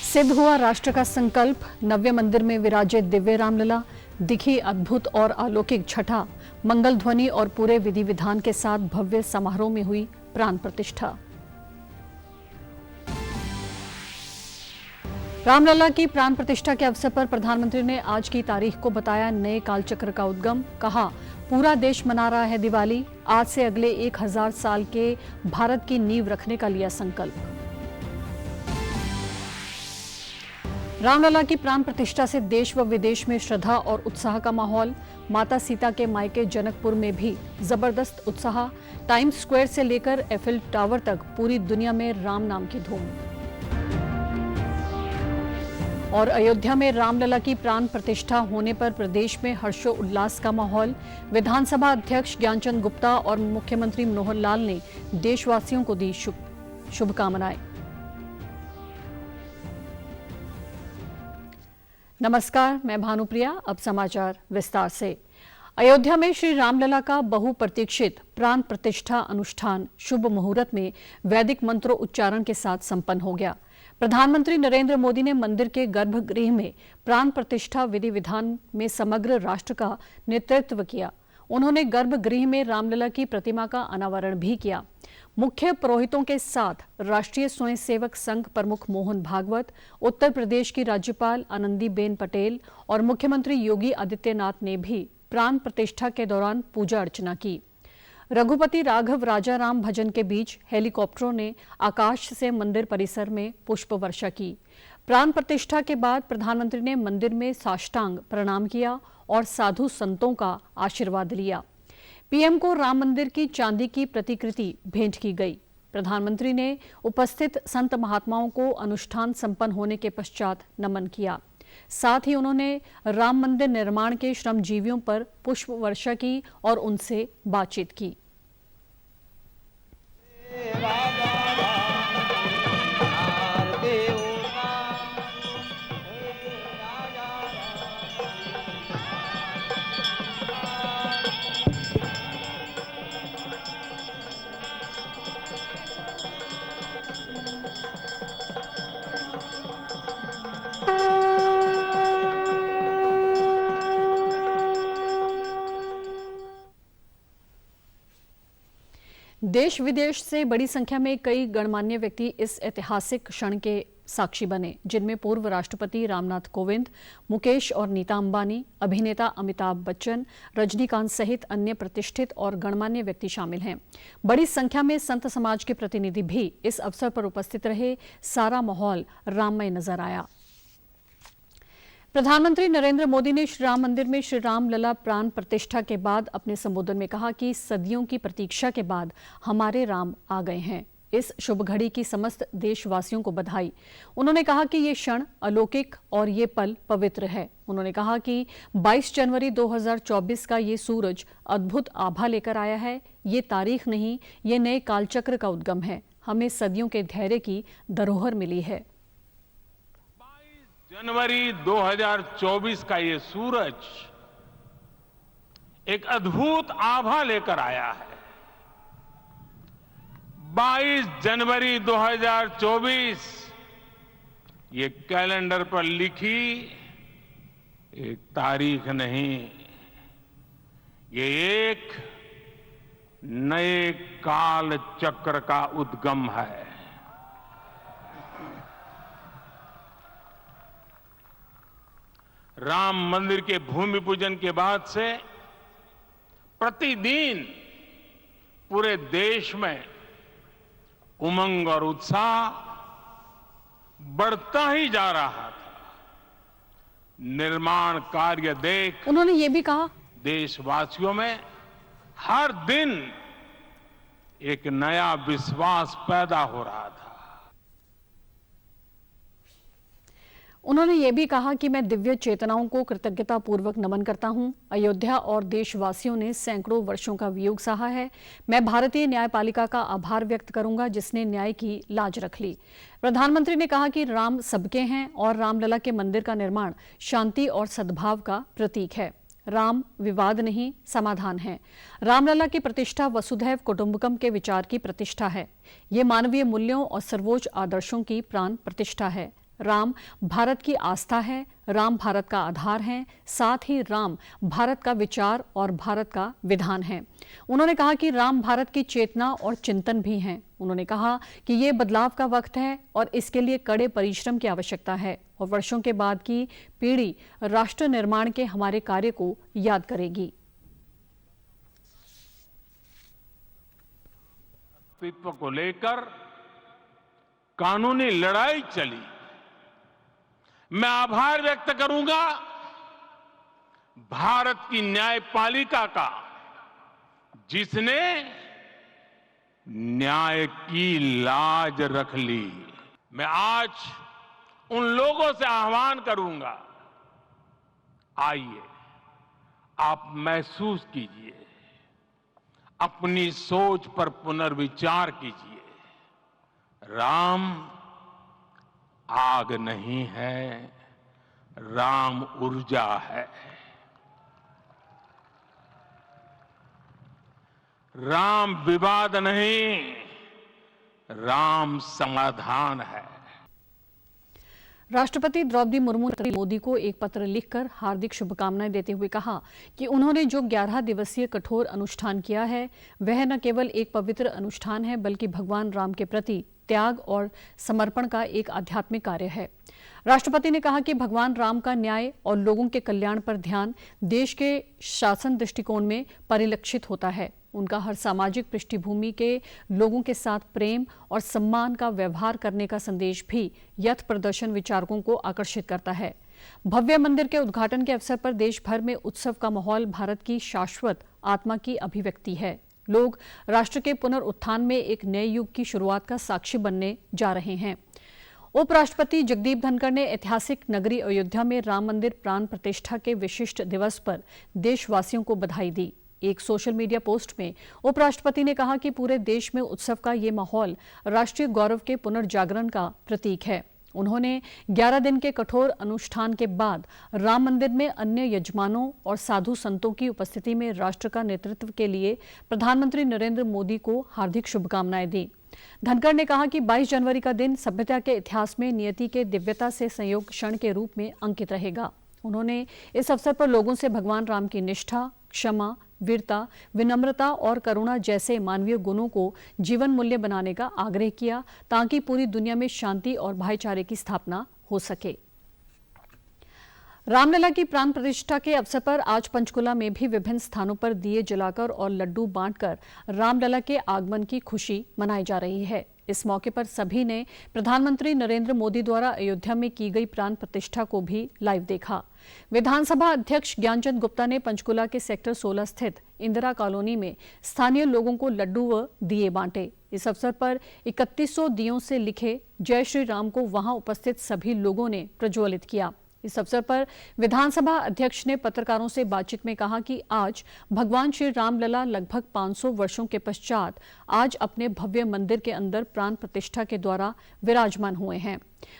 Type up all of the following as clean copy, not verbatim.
सिद्ध हुआ राष्ट्र का संकल्प। नव्य मंदिर में विराजे दिव्य रामलला, दिखी अद्भुत और अलौकिक छठा। मंगल ध्वनि और पूरे विधि विधान के साथ भव्य समारोह में हुई प्राण प्रतिष्ठा। रामलला की प्राण प्रतिष्ठा के अवसर पर प्रधानमंत्री ने आज की तारीख को बताया नए कालचक्र का उद्गम। कहा, पूरा देश मना रहा है दिवाली। आज से अगले 1000 साल के भारत की नींव रखने का लिया संकल्प। रामलला की प्राण प्रतिष्ठा से देश व विदेश में श्रद्धा और उत्साह का माहौल। माता सीता के मायके जनकपुर में भी जबरदस्त उत्साह। टाइम्स स्क्वायर से लेकर एफिल टावर तक पूरी दुनिया में राम नाम की धूम। और अयोध्या में रामलला की प्राण प्रतिष्ठा होने पर प्रदेश में हर्षोल्लास का माहौल। विधानसभा अध्यक्ष ज्ञानचंद गुप्ता और मुख्यमंत्री मनोहर लाल ने देशवासियों को दी शुभकामनाएं। नमस्कार, मैं भानुप्रिया। अब समाचार विस्तार से। अयोध्या में श्री रामलला का बहुप्रतीक्षित प्राण प्रतिष्ठा अनुष्ठान शुभ मुहूर्त में वैदिक मंत्रों उच्चारण के साथ संपन्न हो गया। प्रधानमंत्री नरेंद्र मोदी ने मंदिर के गर्भगृह में प्राण प्रतिष्ठा विधि विधान में समग्र राष्ट्र का नेतृत्व किया। उन्होंने गर्भगृह में रामलला की प्रतिमा का अनावरण भी किया। मुख्य पुरोहितों के साथ राष्ट्रीय स्वयंसेवक संघ प्रमुख मोहन भागवत, उत्तर प्रदेश की राज्यपाल आनंदीबेन पटेल और मुख्यमंत्री योगी आदित्यनाथ ने भी प्राण प्रतिष्ठा के दौरान पूजा अर्चना की। रघुपति राघव राजाराम भजन के बीच हेलीकॉप्टरों ने आकाश से मंदिर परिसर में पुष्प वर्षा की। प्राण प्रतिष्ठा के बाद प्रधानमंत्री ने मंदिर में साष्टांग प्रणाम किया और साधु संतों का आशीर्वाद लिया। पीएम को राम मंदिर की चांदी की प्रतिकृति भेंट की गई। प्रधानमंत्री ने उपस्थित संत महात्माओं को अनुष्ठान संपन्न होने के पश्चात नमन किया। साथ ही उन्होंने राम मंदिर निर्माण के श्रमजीवियों पर पुष्प वर्षा की और उनसे बातचीत की। देश विदेश से बड़ी संख्या में कई गणमान्य व्यक्ति इस ऐतिहासिक क्षण के साक्षी बने, जिनमें पूर्व राष्ट्रपति रामनाथ कोविंद, मुकेश और नीता अंबानी, अभिनेता अमिताभ बच्चन, रजनीकांत सहित अन्य प्रतिष्ठित और गणमान्य व्यक्ति शामिल हैं। बड़ी संख्या में संत समाज के प्रतिनिधि भी इस अवसर पर उपस्थित रहे। सारा माहौल राममय नजर आया। प्रधानमंत्री नरेंद्र मोदी ने श्री राम मंदिर में श्री रामलला प्राण प्रतिष्ठा के बाद अपने संबोधन में कहा कि सदियों की प्रतीक्षा के बाद हमारे राम आ गए हैं। इस शुभ घड़ी की समस्त देशवासियों को बधाई। उन्होंने कहा कि ये क्षण अलौकिक और ये पल पवित्र है। उन्होंने कहा कि 22 जनवरी 2024 का ये सूरज अद्भुत आभा लेकर आया है। ये तारीख नहीं, ये नए कालचक्र का उद्गम है। हमें सदियों के धैर्य की धरोहर मिली है। जनवरी 2024 का ये सूरज एक अद्भुत आभा लेकर आया है। 22 जनवरी 2024 ये कैलेंडर पर लिखी एक तारीख नहीं, ये एक नए काल चक्र का उद्गम है। राम मंदिर के भूमि पूजन के बाद से प्रतिदिन पूरे देश में उमंग और उत्साह बढ़ता ही जा रहा था। निर्माण कार्य देख उन्होंने ये भी कहा, देशवासियों में हर दिन एक नया विश्वास पैदा हो रहा था। उन्होंने ये भी कहा कि मैं दिव्य चेतनाओं को कृतज्ञता पूर्वक नमन करता हूं। अयोध्या और देशवासियों ने सैकड़ों वर्षों का वियोग सहा है। मैं भारतीय न्यायपालिका का आभार व्यक्त करूंगा जिसने न्याय की लाज रख ली। प्रधानमंत्री ने कहा कि राम सबके हैं और रामलला के मंदिर का निर्माण शांति और सद्भाव का प्रतीक है। राम विवाद नहीं, समाधान है। रामलला की प्रतिष्ठा वसुधैव कुटुंबकम के विचार की प्रतिष्ठा है। ये मानवीय मूल्यों और सर्वोच्च आदर्शों की प्राण प्रतिष्ठा है। राम भारत की आस्था है, राम भारत का आधार है, साथ ही राम भारत का विचार और भारत का विधान है। उन्होंने कहा कि राम भारत की चेतना और चिंतन भी हैं। उन्होंने कहा कि ये बदलाव का वक्त है और इसके लिए कड़े परिश्रम की आवश्यकता है और वर्षों के बाद की पीढ़ी राष्ट्र निर्माण के हमारे कार्य को याद करेगी। अस्तित्व को लेकर कानूनी लड़ाई चली। मैं आभार व्यक्त करूंगा भारत की न्यायपालिका का, जिसने न्याय की लाज रख ली। मैं आज उन लोगों से आह्वान करूंगा, आइए आप महसूस कीजिए, अपनी सोच पर पुनर्विचार कीजिए। राम आग नहीं है, राम ऊर्जा है। राम विवाद नहीं, राम समाधान है। राष्ट्रपति द्रौपदी मुर्मू ने मोदी को एक पत्र लिखकर हार्दिक शुभकामनाएं देते हुए कहा कि उन्होंने जो 11 दिवसीय कठोर अनुष्ठान किया है, वह न केवल एक पवित्र अनुष्ठान है, बल्कि भगवान राम के प्रति त्याग और समर्पण का एक आध्यात्मिक कार्य है। राष्ट्रपति ने कहा कि भगवान राम का न्याय और लोगों के कल्याण पर ध्यान देश के शासन दृष्टिकोण में परिलक्षित होता है। उनका हर सामाजिक पृष्ठभूमि के लोगों के साथ प्रेम और सम्मान का व्यवहार करने का संदेश भी यथ प्रदर्शन विचारकों को आकर्षित करता है। भव्य मंदिर के उद्घाटन के अवसर पर देश भर में उत्सव का माहौल भारत की शाश्वत आत्मा की अभिव्यक्ति है। लोग राष्ट्र के पुनरुत्थान में एक नए युग की शुरुआत का साक्षी बनने जा रहे हैं। उपराष्ट्रपति जगदीप धनखड़ ने ऐतिहासिक नगरी अयोध्या में राम मंदिर प्राण प्रतिष्ठा के विशिष्ट दिवस पर देशवासियों को बधाई दी। एक सोशल मीडिया पोस्ट में उपराष्ट्रपति ने कहा कि पूरे देश में उत्सव का ये माहौल राष्ट्रीय गौरव के पुनर्जागरण का प्रतीक है। उन्होंने 11 दिन के कठोर अनुष्ठान के बाद राम मंदिर में अन्य यजमानों और साधु संतों की उपस्थिति में राष्ट्र का नेतृत्व के लिए प्रधानमंत्री नरेंद्र मोदी को हार्दिक शुभकामनाएं दी। धनखड़ ने कहा कि 22 जनवरी का दिन सभ्यता के इतिहास में नियति के दिव्यता से संयोग क्षण के रूप में अंकित रहेगा। उन्होंने इस अवसर पर लोगों से भगवान राम की निष्ठा, क्षमा, वीरता, विनम्रता और करुणा जैसे मानवीय गुणों को जीवन मूल्य बनाने का आग्रह किया, ताकि पूरी दुनिया में शांति और भाईचारे की स्थापना हो सके। रामलला की प्राण प्रतिष्ठा के अवसर पर आज पंचकुला में भी विभिन्न स्थानों पर दिए जलाकर और लड्डू बांटकर रामलला के आगमन की खुशी मनाई जा रही है। इस मौके पर सभी ने प्रधानमंत्री नरेंद्र मोदी द्वारा अयोध्या में की गई प्राण प्रतिष्ठा को भी लाइव देखा। विधानसभा अध्यक्ष ज्ञानचंद गुप्ता ने पंचकुला के सेक्टर 16 स्थित इंदिरा कॉलोनी में स्थानीय लोगों को लड्डू व दिए बांटे। इस अवसर पर 3100 दियों से लिखे जय श्री राम को वहां उपस्थित सभी लोगों ने प्रज्वलित किया। इस अवसर पर विधानसभा अध्यक्ष ने पत्रकारों से बातचीत में कहा कि आज भगवान श्री रामलला लगभग 500 वर्षों के पश्चात आज अपने भव्य मंदिर के अंदर प्राण प्रतिष्ठा के द्वारा विराजमान हुए हैं।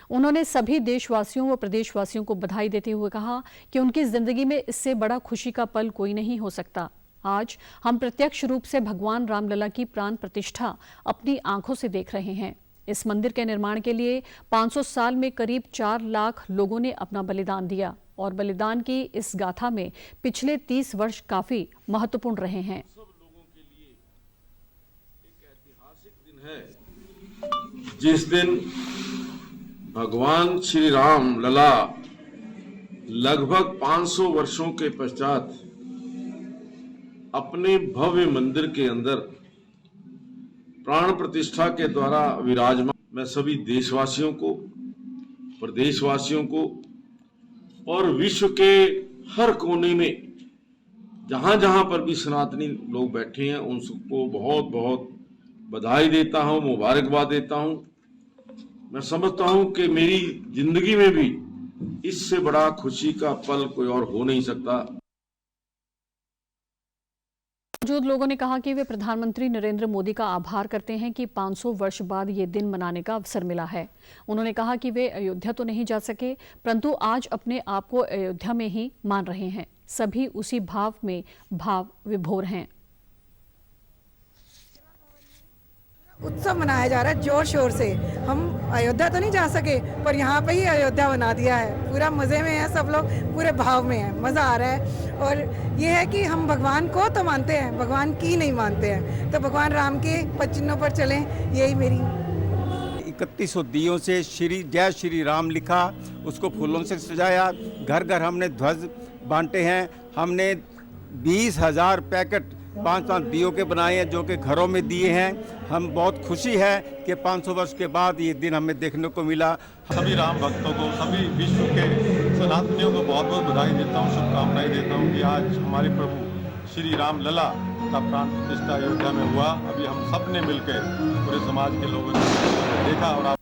उन्होंने सभी देशवासियों व प्रदेशवासियों को बधाई देते हुए कहा कि उनकी जिंदगी में इससे बड़ा खुशी का पल कोई नहीं हो सकता। आज हम प्रत्यक्ष रूप से भगवान रामलला की प्राण प्रतिष्ठा अपनी आंखों से देख रहे हैं। इस मंदिर के निर्माण के लिए 500 साल में करीब 4 लाख लोगों ने अपना बलिदान दिया और बलिदान की इस गाथा में पिछले 30 वर्ष काफी महत्वपूर्ण रहे हैं। सब लोगों के लिए एक ऐतिहासिक दिन है, जिस दिन भगवान श्री राम लला लगभग 500 वर्षों के पश्चात अपने भव्य मंदिर के अंदर प्राण प्रतिष्ठा के द्वारा विराजमान। मैं सभी देशवासियों को, प्रदेशवासियों को और विश्व के हर कोने में जहां जहां पर भी सनातनी लोग बैठे हैं, उन सबको बहुत बहुत बधाई देता हूं, मुबारकबाद देता हूं। मैं समझता हूं कि मेरी जिंदगी में भी इससे बड़ा खुशी का पल कोई और हो नहीं सकता। मौजूद लोगों ने कहा कि वे प्रधानमंत्री नरेंद्र मोदी का आभार करते हैं कि 500 वर्ष बाद ये दिन मनाने का अवसर मिला है। उन्होंने कहा कि वे अयोध्या तो नहीं जा सके, परंतु आज अपने आप को अयोध्या में ही मान रहे हैं। सभी उसी भाव में भाव विभोर हैं। उत्सव मनाया जा रहा है जोर शोर से। हम अयोध्या तो नहीं जा सके, पर यहाँ पे ही अयोध्या बना दिया है। पूरा मज़े में है, सब लोग पूरे भाव में है, मज़ा आ रहा है। और ये है कि हम भगवान को तो मानते हैं, भगवान की नहीं मानते हैं, तो भगवान राम के पद चिन्हों पर चलें, यही मेरी। 3100 दियों से जय श्री राम लिखा, उसको फूलों से सजाया, घर घर हमने ध्वज बांटे हैं। हमने 20,000 पैकेट 5-5 दियों के बनाए हैं, जो कि घरों में दिए हैं। हम बहुत खुशी है कि 500 वर्ष के बाद ये दिन हमें देखने को मिला। सभी राम भक्तों को, सभी विश्व के सनातनियों को बहुत बहुत बधाई देता हूँ, शुभकामनाएं देता हूँ कि आज हमारे प्रभु श्री राम लला का प्राण प्रतिष्ठा अयोध्या में हुआ। अभी हम सब ने मिलकर पूरे समाज के लोगों ने देखा। और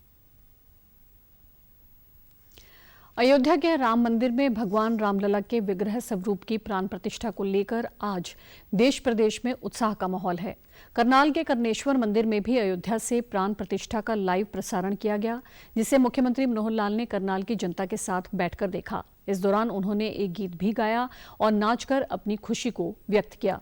अयोध्या के राम मंदिर में भगवान रामलला के विग्रह स्वरूप की प्राण प्रतिष्ठा को लेकर आज देश प्रदेश में उत्साह का माहौल है। करनाल के कर्णेश्वर मंदिर में भी अयोध्या से प्राण प्रतिष्ठा का लाइव प्रसारण किया गया, जिसे मुख्यमंत्री मनोहर लाल ने करनाल की जनता के साथ बैठकर देखा। इस दौरान उन्होंने एक गीत भी गाया और नाचकर अपनी खुशी को व्यक्त किया।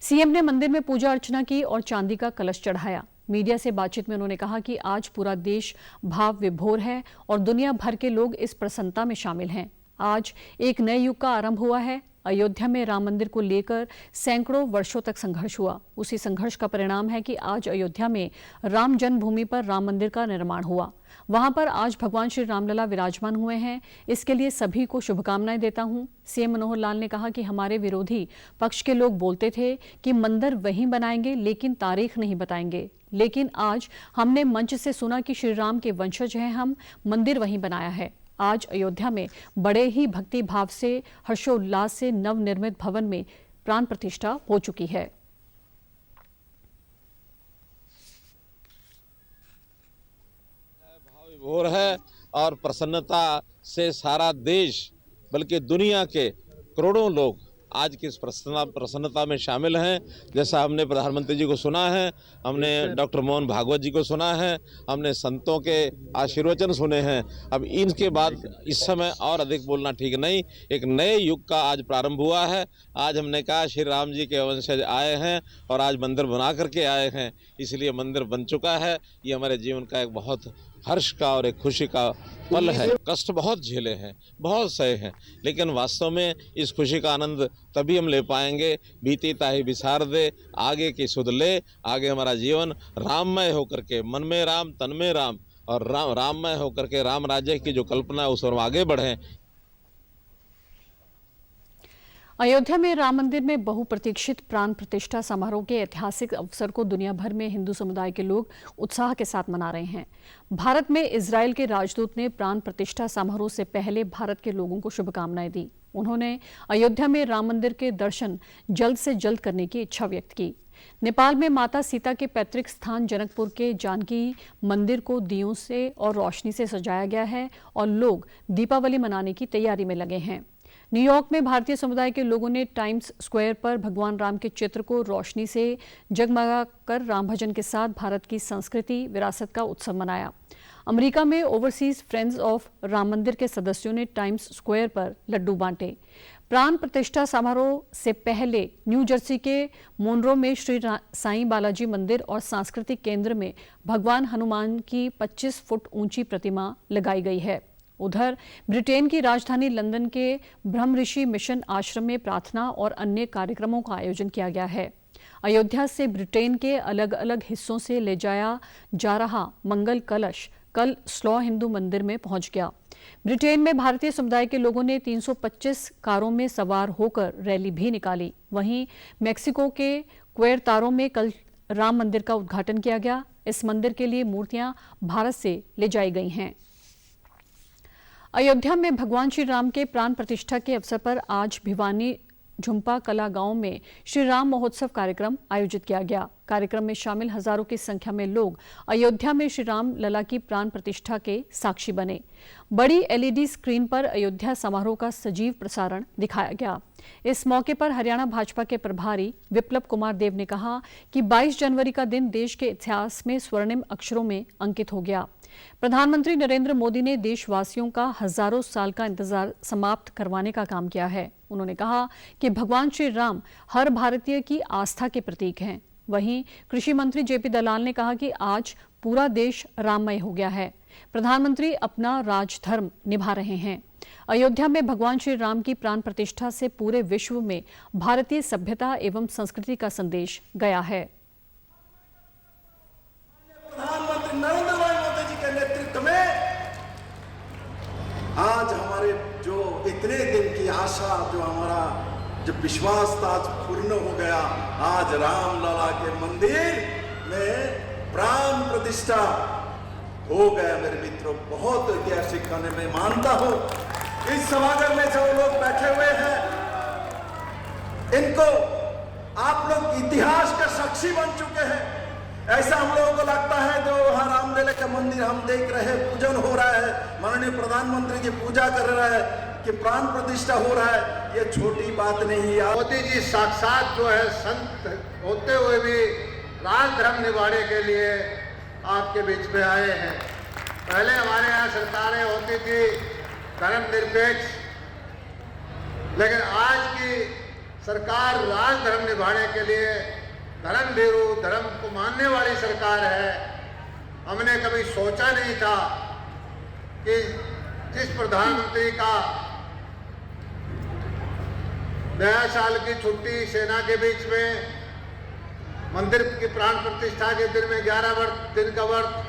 सीएम ने मंदिर में पूजा अर्चना की और चांदी का कलश चढ़ाया। मीडिया से बातचीत में उन्होंने कहा कि आज पूरा देश भाव विभोर है और दुनिया भर के लोग इस प्रसन्नता में शामिल हैं। आज एक नए युग का आरंभ हुआ है। अयोध्या में राम मंदिर को लेकर सैकड़ों वर्षों तक संघर्ष हुआ। उसी संघर्ष का परिणाम है कि आज अयोध्या में राम जन्मभूमि पर राम मंदिर का निर्माण हुआ। वहां पर आज भगवान श्री रामलला विराजमान हुए हैं। इसके लिए सभी को शुभकामनाएं देता हूं। सीएम मनोहर लाल ने कहा कि हमारे विरोधी पक्ष के लोग बोलते थे कि मंदिर वहीं बनाएंगे लेकिन तारीख नहीं बताएंगे, लेकिन आज हमने मंच से सुना कि श्री राम के वंशज हैं हम, मंदिर वहीं बनाया है। आज अयोध्या में बड़े ही भक्ति भाव से हर्षोल्लास से नवनिर्मित भवन में प्राण प्रतिष्ठा हो चुकी है। भाव विभोर है और प्रसन्नता से सारा देश बल्कि दुनिया के करोड़ों लोग आज की इस प्रसन्नता में शामिल हैं। जैसा हमने प्रधानमंत्री जी को सुना है, हमने डॉक्टर मोहन भागवत जी को सुना है, हमने संतों के आशीर्वचन सुने हैं। अब इनके बाद इस समय और अधिक बोलना ठीक नहीं। एक नए युग का आज प्रारंभ हुआ है। आज हमने कहा श्री राम जी के वंशज आए हैं और आज मंदिर बना करके आए हैं, इसलिए मंदिर बन चुका है। ये हमारे जीवन का एक बहुत हर्ष का और एक खुशी का पल है। कष्ट बहुत झेले हैं, बहुत सहे हैं, लेकिन वास्तव में इस खुशी का आनंद तभी हम ले पाएंगे। बीती ताही बिसार दे, आगे की सुध ले। आगे हमारा जीवन राममय होकर के, मन में राम, तन में राम और राममय होकर के राम राज्य की जो कल्पना है उस पर आगे बढ़ें। अयोध्या में राम मंदिर में बहुप्रतीक्षित प्राण प्रतिष्ठा समारोह के ऐतिहासिक अवसर को दुनिया भर में हिंदू समुदाय के लोग उत्साह के साथ मना रहे हैं। भारत में इजरायल के राजदूत ने प्राण प्रतिष्ठा समारोह से पहले भारत के लोगों को शुभकामनाएं दी। उन्होंने अयोध्या में राम मंदिर के दर्शन जल्द से जल्द करने की इच्छा व्यक्त की। नेपाल में माता सीता के पैतृक स्थान जनकपुर के जानकी मंदिर को दियों से और रोशनी से सजाया गया है और लोग दीपावली मनाने की तैयारी में लगे हैं। न्यूयॉर्क में भारतीय समुदाय के लोगों ने टाइम्स स्क्वायर पर भगवान राम के चित्र को रोशनी से जगमगाकर राम भजन के साथ भारत की संस्कृति विरासत का उत्सव मनाया। अमेरिका में ओवरसीज फ्रेंड्स ऑफ राम मंदिर के सदस्यों ने टाइम्स स्क्वायर पर लड्डू बांटे। प्राण प्रतिष्ठा समारोह से पहले न्यू जर्सी के मोनरो में श्री साईं बालाजी मंदिर और सांस्कृतिक केंद्र में भगवान हनुमान की 25 फुट ऊंची प्रतिमा लगाई गई है। उधर ब्रिटेन की राजधानी लंदन के ब्रह्म ऋषि मिशन आश्रम में प्रार्थना और अन्य कार्यक्रमों का आयोजन किया गया है। अयोध्या से ब्रिटेन के अलग अलग हिस्सों से ले जाया जा रहा मंगल कलश कल स्लॉ हिंदू मंदिर में पहुंच गया। ब्रिटेन में भारतीय समुदाय के लोगों ने 325 कारों में सवार होकर रैली भी निकाली। वहीं मेक्सिको के क्वेरतारो में कल राम मंदिर का उद्घाटन किया गया। इस मंदिर के लिए मूर्तियां भारत से ले जाई गई हैं। अयोध्या में भगवान श्री राम के प्राण प्रतिष्ठा के अवसर पर आज भिवानी झुम्पा कला गांव में श्री राम महोत्सव कार्यक्रम आयोजित किया गया। कार्यक्रम में शामिल हजारों की संख्या में लोग अयोध्या में श्री राम लला की प्राण प्रतिष्ठा के साक्षी बने। बड़ी एलईडी स्क्रीन पर अयोध्या समारोह का सजीव प्रसारण दिखाया गया। इस मौके पर हरियाणा भाजपा के प्रभारी विप्लव कुमार देव ने कहा कि 22 जनवरी का दिन देश के इतिहास में स्वर्णिम अक्षरों में अंकित हो गया। प्रधानमंत्री नरेंद्र मोदी ने देशवासियों का हजारों साल का इंतजार समाप्त करवाने का काम किया है। उन्होंने कहा कि भगवान श्री राम हर भारतीय की आस्था के प्रतीक हैं। वहीं कृषि मंत्री जेपी दलाल ने कहा कि आज पूरा देश राममय हो गया है। प्रधानमंत्री अपना राजधर्म निभा रहे हैं। अयोध्या में भगवान श्री राम की प्राण प्रतिष्ठा से पूरे विश्व में भारतीय सभ्यता एवं संस्कृति का संदेश गया है। प्रधानमंत्री नरेंद्र भाई मोदी जी के नेतृत्व में आज हमारे जो इतने दिन की आशा, जो हमारा जो विश्वास था, आज पूर्ण हो गया। आज रामलला के मंदिर में प्राण प्रतिष्ठा हो गया। मेरे मित्रों, बहुत ऐतिहासिक खाने में मानता हूं इस सभागार में जो लोग बैठे हुए हैं, इनको आप लोग इतिहास का साक्षी बन चुके हैं। ऐसा हम लोगों को लगता है जो वहां रामलला का मंदिर हम देख रहे हैं, पूजन हो रहा है, माननीय प्रधानमंत्री जी पूजा कर रहा है, कि प्राण प्रतिष्ठा हो रहा है, ये छोटी बात नहीं है। मोदी जी साक्षात जो है संत होते हुए भी राजधर्म निभाने के लिए आपके बीच में आए हैं। पहले हमारे यहाँ सरकारें होती थी धर्मनिरपेक्ष, लेकिन आज की सरकार राजधर्म निभाने के लिए धर्मभीरू, धर्म को मानने वाली सरकार है। हमने कभी सोचा नहीं था कि जिस प्रधानमंत्री का नया साल की छुट्टी सेना के बीच में, मंदिर की प्राण प्रतिष्ठा के दिन में 11 दिन का व्रत।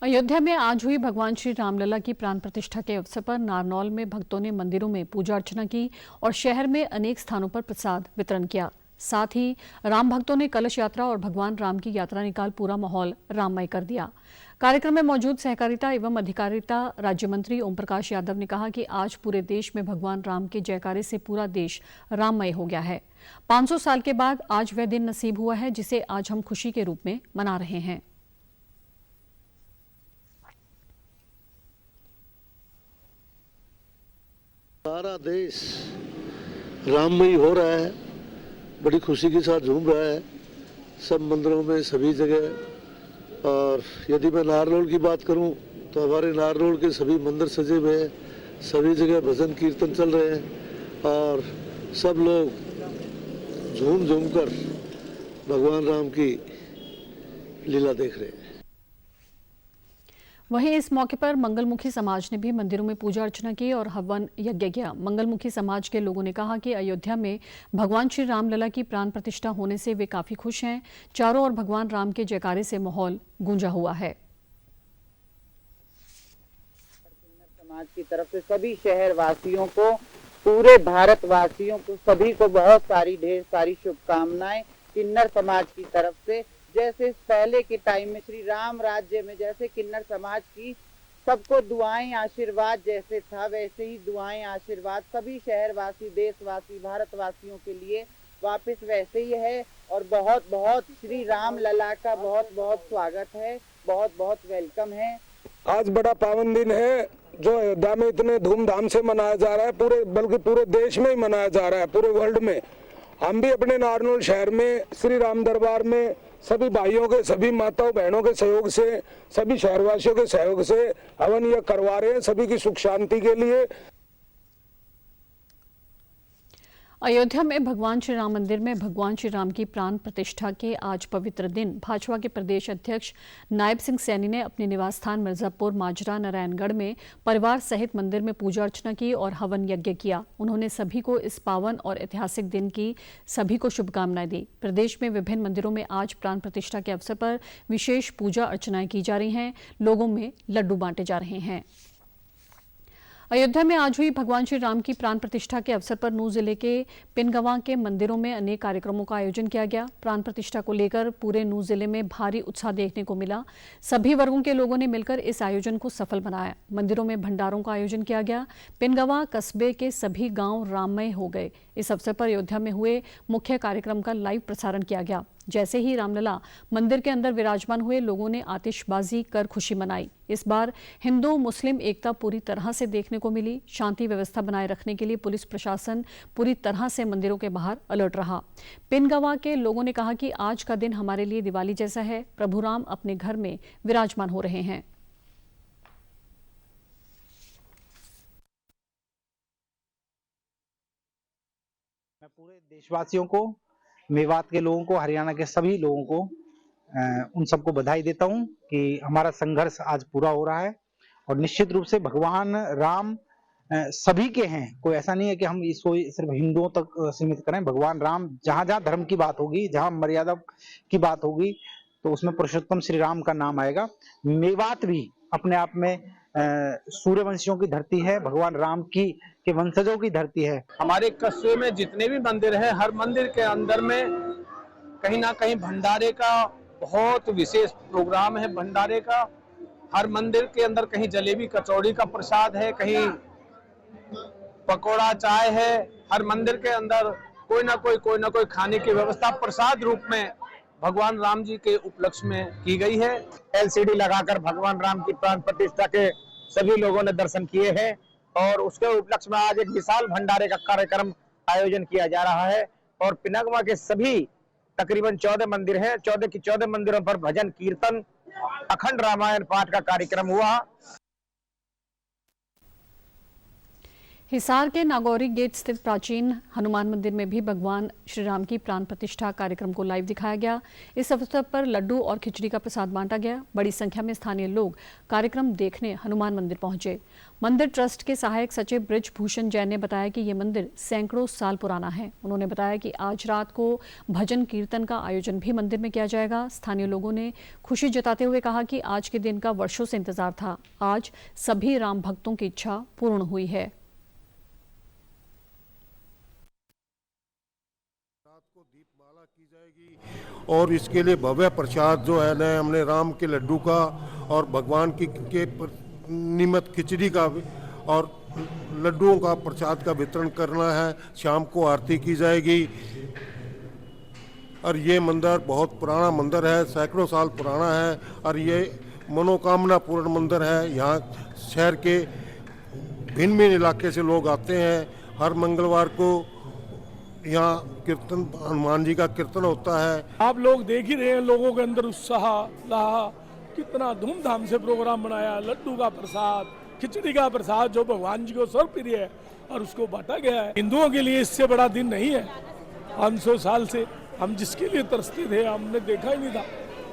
अयोध्या में आज हुई भगवान श्री रामलला की प्राण प्रतिष्ठा के अवसर पर नारनौल में भक्तों ने मंदिरों में पूजा अर्चना की और शहर में अनेक स्थानों पर प्रसाद वितरण किया। साथ ही राम भक्तों ने कलश यात्रा और भगवान राम की यात्रा निकाल पूरा माहौल राममय कर दिया। कार्यक्रम में मौजूद सहकारिता एवं अधिकारिता राज्य मंत्री ओम प्रकाश यादव ने कहा कि आज पूरे देश में भगवान राम के जयकारे से पूरा देश राममय हो गया है। 500 साल के बाद आज वह दिन नसीब हुआ है जिसे आज हम खुशी के रूप में मना रहे हैं। सारा देश राममय हो रहा है, बड़ी खुशी के साथ झूम रहा है, सब मंदिरों में, सभी जगह। और यदि मैं नारनौल की बात करूं तो हमारे नारनौल के सभी मंदिर सजे हुए हैं, सभी जगह भजन कीर्तन चल रहे हैं और सब लोग झूम झूम कर भगवान राम की लीला देख रहे हैं। वहीं इस मौके पर मंगलमुखी समाज ने भी मंदिरों में पूजा अर्चना की और हवन यज्ञ किया। मंगलमुखी समाज के लोगों ने कहा कि अयोध्या में भगवान श्री रामलला की प्राण प्रतिष्ठा होने से वे काफी खुश हैं। चारों ओर भगवान राम के जयकारे से माहौल गूंजा हुआ है। समाज की तरफ से सभी शहर वासियों को, पूरे भारत वासियों को, सभी को बहुत सारी, ढेर सारी शुभकामनाएं किन्नर समाज की तरफ से। जैसे पहले के टाइम में श्री राम राज्य में जैसे किन्नर समाज की सबको दुआएं आशीर्वाद जैसे था, वैसे ही दुआएं आशीर्वाद सभी शहरवासी, देशवासी, भारतवासियों के लिए वापस वैसे ही है। और बहुत बहुत श्री राम लला का बहुत बहुत स्वागत है, बहुत बहुत वेलकम है। आज बड़ा पावन दिन है जो अयोध्या में इतने धूमधाम से मनाया जा रहा है, पूरे बल्कि पूरे देश में ही मनाया जा रहा है, पूरे वर्ल्ड में। हम भी अपने नारनौल शहर में श्री राम दरबार में सभी भाइयों के, सभी माताओं बहनों के सहयोग से, सभी शहरवासियों के सहयोग से हवन यज्ञ करवा रहे हैं, सभी की सुख शांति के लिए। अयोध्या में भगवान श्री राम मंदिर में भगवान श्री राम की प्राण प्रतिष्ठा के आज पवित्र दिन भाजपा के प्रदेश अध्यक्ष नायब सिंह सैनी ने अपने निवास स्थान मिर्जापुर माजरा नारायणगढ़ में परिवार सहित मंदिर में पूजा अर्चना की और हवन यज्ञ किया। उन्होंने सभी को इस पावन और ऐतिहासिक दिन की सभी को शुभकामनाएं दी। प्रदेश में विभिन्न मंदिरों में आज प्राण प्रतिष्ठा के अवसर पर विशेष पूजा अर्चनाएं की जा रही हैं, लोगों में लड्डू बांटे जा रहे हैं। अयोध्या में आज हुई भगवान श्री राम की प्राण प्रतिष्ठा के अवसर पर नूंह जिले के पिनगवां के मंदिरों में अनेक कार्यक्रमों का आयोजन किया गया। प्राण प्रतिष्ठा को लेकर पूरे नूंह जिले में भारी उत्साह देखने को मिला। सभी वर्गों के लोगों ने मिलकर इस आयोजन को सफल बनाया। मंदिरों में भंडारों का आयोजन किया गया। पिनगवां कस्बे के सभी गांव राममय हो गए। इस अवसर पर अयोध्या में हुए मुख्य कार्यक्रम का लाइव प्रसारण किया गया। जैसे ही रामलला मंदिर के अंदर विराजमान हुए, लोगों ने आतिशबाजी कर खुशी मनाई। इस बार हिंदू मुस्लिम एकता पूरी तरह से देखने को मिली। शांति व्यवस्था बनाए रखने के लिए पुलिस प्रशासन पूरी तरह से मंदिरों के बाहर अलर्ट रहा। पिनगवां के लोगों ने कहा कि आज का दिन हमारे लिए दिवाली जैसा है। प्रभु राम अपने घर में विराजमान हो रहे हैं। मैं पूरे देशवासियों को, मेवात के लोगों को, हरियाणा के सभी लोगों को, उन सबको बधाई देता हूं कि हमारा संघर्ष आज पूरा हो रहा है। और निश्चित रूप से भगवान राम सभी के हैं, कोई ऐसा नहीं है कि हम इसको सिर्फ हिंदुओं तक सीमित करें। भगवान राम जहां जहां धर्म की बात होगी, जहां मर्यादा की बात होगी, तो उसमें पुरुषोत्तम श्री राम का नाम आएगा। मेवात भी अपने आप में सूर्यवंशियों की धरती है, भगवान राम की के वंशजों की धरती है। हमारे कस्बे में जितने भी मंदिर हैं, हर मंदिर के अंदर में कहीं ना कहीं भंडारे का बहुत विशेष प्रोग्राम है। भंडारे का हर मंदिर के अंदर कहीं जलेबी कचौड़ी का प्रसाद है, कहीं पकोड़ा चाय है। हर मंदिर के अंदर कोई ना कोई खाने की व्यवस्था प्रसाद रूप में भगवान राम जी के उपलक्ष्य में की गई है। एलसीडी लगाकर भगवान राम की प्राण प्रतिष्ठा के सभी लोगों ने दर्शन किए हैं और उसके उपलक्ष्य में आज एक विशाल भंडारे का कार्यक्रम आयोजन किया जा रहा है। और पिनगमा के सभी तकरीबन 14 मंदिर हैं, 14 की 14 मंदिरों पर भजन कीर्तन, अखंड रामायण पाठ का कार्यक्रम हुआ। हिसार के नागौरी गेट स्थित प्राचीन हनुमान मंदिर में भी भगवान श्री राम की प्राण प्रतिष्ठा कार्यक्रम को लाइव दिखाया गया। इस अवसर पर लड्डू और खिचड़ी का प्रसाद बांटा गया। बड़ी संख्या में स्थानीय लोग कार्यक्रम देखने हनुमान मंदिर पहुंचे। मंदिर ट्रस्ट के सहायक सचिव ब्रिज भूषण जैन ने बताया कि ये मंदिर सैकड़ों साल पुराना है। उन्होंने बताया कि आज रात को भजन कीर्तन का आयोजन भी मंदिर में किया जाएगा। स्थानीय लोगों ने खुशी जताते हुए कहा कि आज के दिन का वर्षों से इंतजार था, आज सभी राम भक्तों की इच्छा पूर्ण हुई है। की जाएगी और इसके लिए भव्य प्रसाद जो है ना, हमने राम के लड्डू का और भगवान की के निमित्त खिचड़ी का और लड्डुओं का प्रसाद का वितरण करना है। शाम को आरती की जाएगी और ये मंदिर बहुत पुराना मंदिर है, सैकड़ों साल पुराना है और ये मनोकामना पूर्ण मंदिर है। यहाँ शहर के भिन्न भिन्न इलाके से लोग आते हैं। हर मंगलवार को यहाँ कीर्तन, हनुमान जी का कीर्तन होता है। आप लोग देख ही रहे हैं, लोगों के अंदर उत्साह रहा, कितना धूमधाम से प्रोग्राम बनाया। लड्डू का प्रसाद, खिचड़ी का प्रसाद जो भगवान जी को सर्वप्रिय है और उसको बांटा गया है। हिंदुओं के लिए इससे बड़ा दिन नहीं है। 500 साल से हम जिसके लिए तरसते थे, हमने देखा ही नहीं था।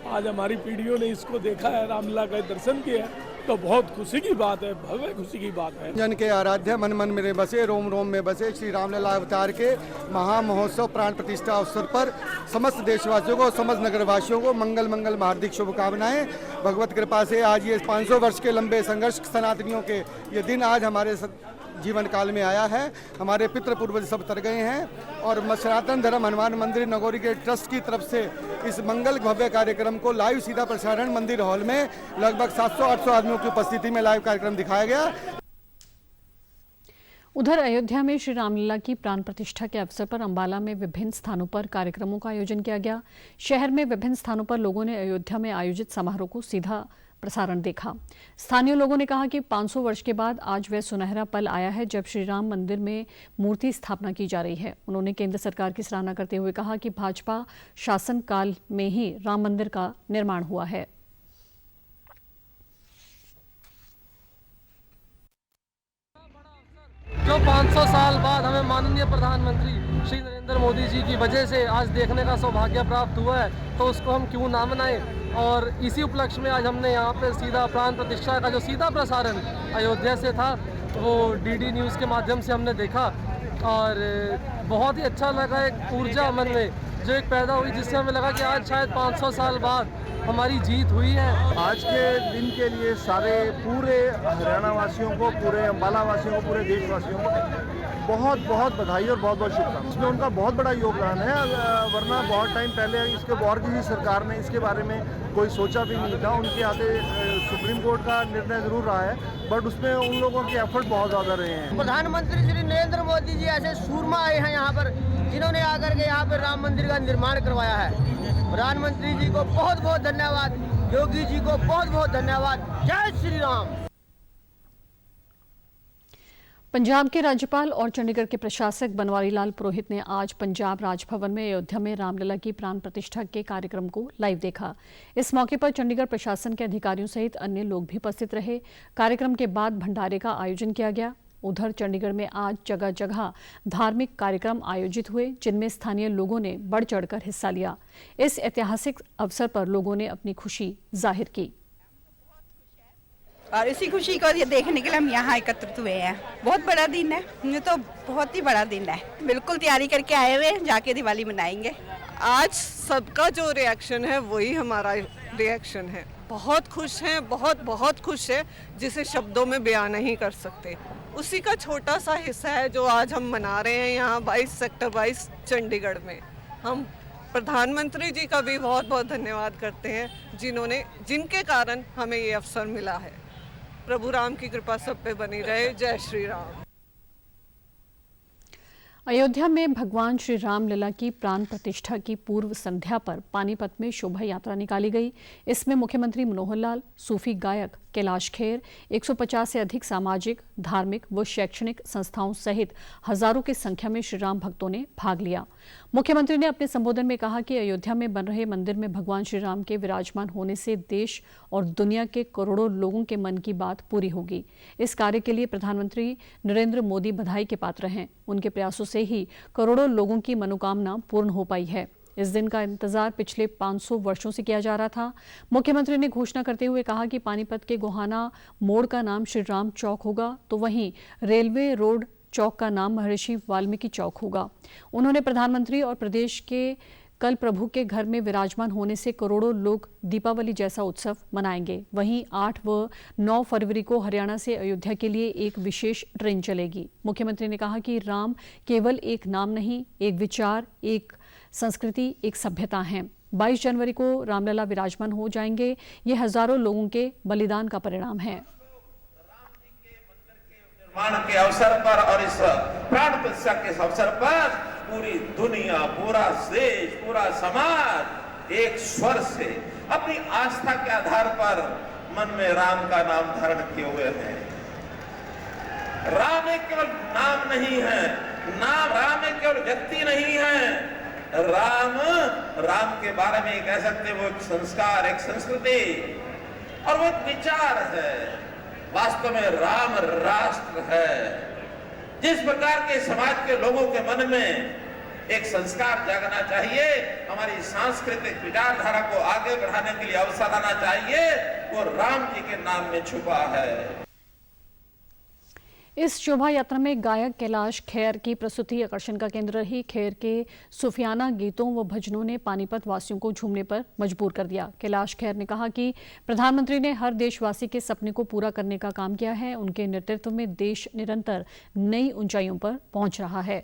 आज हमारी पीढ़ियों ने इसको देखा है, रामलला का दर्शन किया है, तो बहुत खुशी की बात है, भव्य खुशी की बात है। जन के आराध्य मन मन मेरे बसे, रोम रोम में बसे श्री रामलला अवतार के महामहोत्सव प्राण प्रतिष्ठा अवसर पर समस्त देशवासियों को, समस्त नगरवासियों को मंगल मंगल हार्दिक शुभकामनाएं। भगवत कृपा से आज ये 500 वर्ष के लंबे संघर्ष सनातनियों के ये दिन आज हमारे जीवन काल में आया है। हमारे पितृ पूर्वज सब तर गए हैं और सनातन धर्म हनुमान मंदिर नगौरी के ट्रस्ट की तरफ से इस मंगल भव्य कार्यक्रम को लाइव सीधा प्रसारण मंदिर हॉल में लगभग 700-800 आदमियों की उपस्थिति में लाइव कार्यक्रम दिखाया गया। उधर अयोध्या में श्री रामलला की प्राण प्रतिष्ठा के अवसर पर अंबाला में विभिन्न स्थानों पर कार्यक्रमों का आयोजन किया गया। शहर में विभिन्न स्थानों पर लोगों ने अयोध्या में आयोजित समारोह को सीधा प्रसारण देखा। स्थानीय लोगों ने कहा कि 500 वर्ष के बाद आज वह सुनहरा पल आया है जब श्री राम मंदिर में मूर्ति स्थापना की जा रही है। उन्होंने केंद्र सरकार की सराहना करते हुए कहा कि भाजपा शासन काल में ही राम मंदिर का निर्माण हुआ है। जो 500 साल बाद हमें माननीय प्रधानमंत्री श्री नरेंद्र मोदी जी की वजह से आज देखने का सौभाग्य प्राप्त हुआ है, तो उसको हम क्यों ना मनाएं। और इसी उपलक्ष्य में आज हमने यहाँ पे सीधा प्राण प्रतिष्ठा का जो सीधा प्रसारण अयोध्या से था वो डीडी न्यूज़ के माध्यम से हमने देखा और बहुत ही अच्छा लगा। एक ऊर्जा मन में जो एक पैदा हुई जिससे हमें लगा कि आज शायद 500 साल बाद हमारी जीत हुई है। आज के दिन के लिए सारे पूरे हरियाणा वासियों को, पूरे अम्बाला वासियों को, पूरे देशवासियों को बहुत बहुत बधाई और बहुत बहुत शुभकामनाएं। इसमें उनका बहुत बड़ा योगदान है, वरना बहुत टाइम पहले इसके और किसी सरकार ने इसके बारे में कोई सोचा भी नहीं था। उनके आगे सुप्रीम कोर्ट का निर्णय जरूर रहा है, बट उसमें उन लोगों के एफर्ट बहुत ज़्यादा रहे हैं। प्रधानमंत्री श्री नरेंद्र मोदी जी ऐसे सूरमा आए हैं यहाँ पर, जिन्होंने आकर के यहाँ पर राम मंदिर का निर्माण करवाया है। प्रधानमंत्री जी को बहुत बहुत धन्यवाद, योगी जी को बहुत बहुत धन्यवाद। जय श्री राम। पंजाब के राज्यपाल और चंडीगढ़ के प्रशासक बनवारी लाल पुरोहित ने आज पंजाब राजभवन में अयोध्या में रामलला की प्राण प्रतिष्ठा के कार्यक्रम को लाइव देखा। इस मौके पर चंडीगढ़ प्रशासन के अधिकारियों सहित अन्य लोग भी उपस्थित रहे। कार्यक्रम के बाद भंडारे का आयोजन किया गया। उधर चंडीगढ़ में आज जगह जगह धार्मिक कार्यक्रम आयोजित हुए, जिनमें स्थानीय लोगों ने बढ़ चढ़कर हिस्सा लिया। इस ऐतिहासिक अवसर पर लोगों ने अपनी खुशी जाहिर की और इसी खुशी को ये देखने के लिए हम यहाँ एकत्रित हुए हैं। बहुत बड़ा दिन है, ये तो बहुत ही बड़ा दिन है। बिल्कुल तैयारी करके आए हुए हैं, जाके दिवाली मनाएंगे। आज सबका जो रिएक्शन है वही हमारा रिएक्शन है। बहुत खुश हैं, बहुत खुश है, जिसे शब्दों में बयान नहीं कर सकते। उसी का छोटा सा हिस्सा है जो आज हम मना रहे हैं यहाँ 22 सेक्टर 22 चंडीगढ़ में। हम प्रधानमंत्री जी का भी बहुत बहुत धन्यवाद करते हैं, जिनके कारण हमें ये अवसर मिला है। प्रभु राम की कृपा सब पे बनी रहे। जय श्री राम। अयोध्या में भगवान श्री राम लला की प्राण प्रतिष्ठा की पूर्व संध्या पर पानीपत में शोभा यात्रा निकाली गई। इसमें मुख्यमंत्री मनोहर लाल, सूफी गायक कैलाश खेर, 150 से अधिक सामाजिक, धार्मिक व शैक्षणिक संस्थाओं सहित हजारों की संख्या में श्री राम भक्तों ने भाग लिया। मुख्यमंत्री ने अपने संबोधन में कहा कि अयोध्या में बन रहे मंदिर में भगवान श्री राम के विराजमान होने से देश और दुनिया के करोड़ों लोगों के मन की बात पूरी होगी। इस कार्य के लिए प्रधानमंत्री नरेंद्र मोदी बधाई के पात्र हैं। उनके प्रयासों से ही करोड़ों लोगों की मनोकामना पूर्ण हो पाई है। इस दिन का इंतजार पिछले 500 वर्षों से किया जा रहा था। मुख्यमंत्री ने घोषणा करते हुए कहा कि पानीपत के गोहाना मोड़ का नाम श्री राम चौक होगा, तो वहीं रेलवे रोड चौक का नाम महर्षि वाल्मीकि चौक होगा। उन्होंने प्रधानमंत्री और प्रदेश के कल प्रभु के घर में विराजमान होने से करोड़ों लोग दीपावली जैसा उत्सव मनाएंगे। वहीं 8 व 9 फरवरी को हरियाणा से अयोध्या के लिए एक विशेष ट्रेन चलेगी। मुख्यमंत्री ने कहा कि राम केवल एक नाम नहीं, एक विचार, एक संस्कृति, एक सभ्यता है। 22 जनवरी को रामलला विराजमान हो जाएंगे। ये हजारों लोगों के बलिदान का परिणाम है। निर्माण के अवसर पर और इस प्राण प्रतिष्ठा के अवसर पर पूरी दुनिया, पूरा देश, पूरा समाज एक स्वर से अपनी आस्था के आधार पर मन में राम का नाम धारण किए हुए हैं। राम एक केवल नाम नहीं है, राम एक केवल व्यक्ति नहीं है। राम के बारे में कह सकते हैं वो एक संस्कार, एक संस्कृति और वो एक विचार है। वास्तव में राम राष्ट्र है। जिस प्रकार के समाज के लोगों के मन में एक संस्कार जागना चाहिए, हमारी सांस्कृतिक विचारधारा को आगे बढ़ाने के लिए अवसर आना चाहिए, वो राम जी के नाम में छुपा है। इस शोभा यात्रा में गायक कैलाश खेर की प्रस्तुति आकर्षण का केंद्र रही। खेर के सूफियाना गीतों व भजनों ने पानीपत वासियों को झूमने पर मजबूर कर दिया। कैलाश खेर ने कहा कि प्रधानमंत्री ने हर देशवासी के सपने को पूरा करने का काम किया है। उनके नेतृत्व में देश निरंतर नई ऊंचाइयों पर पहुंच रहा है।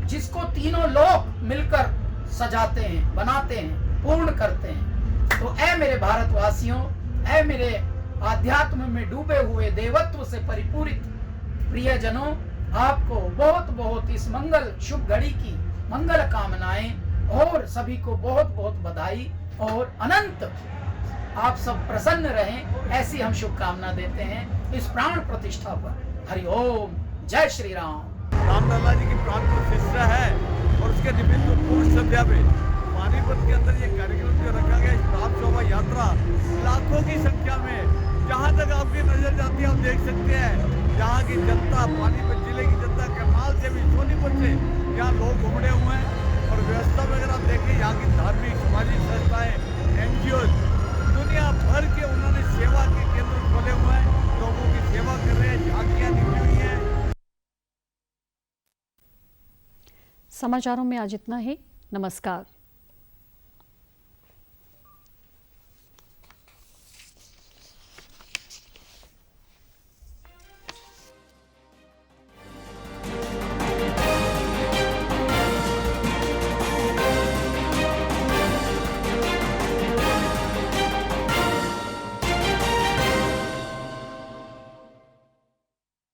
जिसको तीनों लोग मिलकर सजाते हैं, बनाते हैं, पूर्ण करते हैं। तो ऐ मेरे भारतवासियों, ऐ मेरे आध्यात्म में डूबे हुए देवत्व से परिपूरित प्रियजनों, आपको बहुत बहुत इस मंगल शुभ घड़ी की मंगल कामनाएं और सभी को बहुत बहुत बधाई और अनंत आप सब प्रसन्न रहें, ऐसी हम शुभकामना देते हैं इस प्राण प्रतिष्ठा पर। हरि ओम, जय श्री राम। रामलला जी की प्राण प्रतिष्ठा है और उसके निमित्त पूर्ण संध्या में पानीपत के अंदर ये कार्यक्रम जो रखा गया, राम शोभा यात्रा लाखों की संख्या में जहाँ तक आपकी नजर जाती है आप देख सकते हैं। यहाँ की जनता, पानीपत जिले की जनता, करनाल से भी, सोनीपत से यहाँ लोग उमड़े हुए हैं। और व्यवस्था में अगर आप देखें, यहाँ की धार्मिक सामाजिक संस्थाएं, NGO दुनिया भर के उन्होंने सेवा के केंद्र खोले हुए हैं, लोगों की सेवा कर रहे हैं, झांकियां निकली हुई हैं। समाचारों में आज इतना ही। नमस्कार।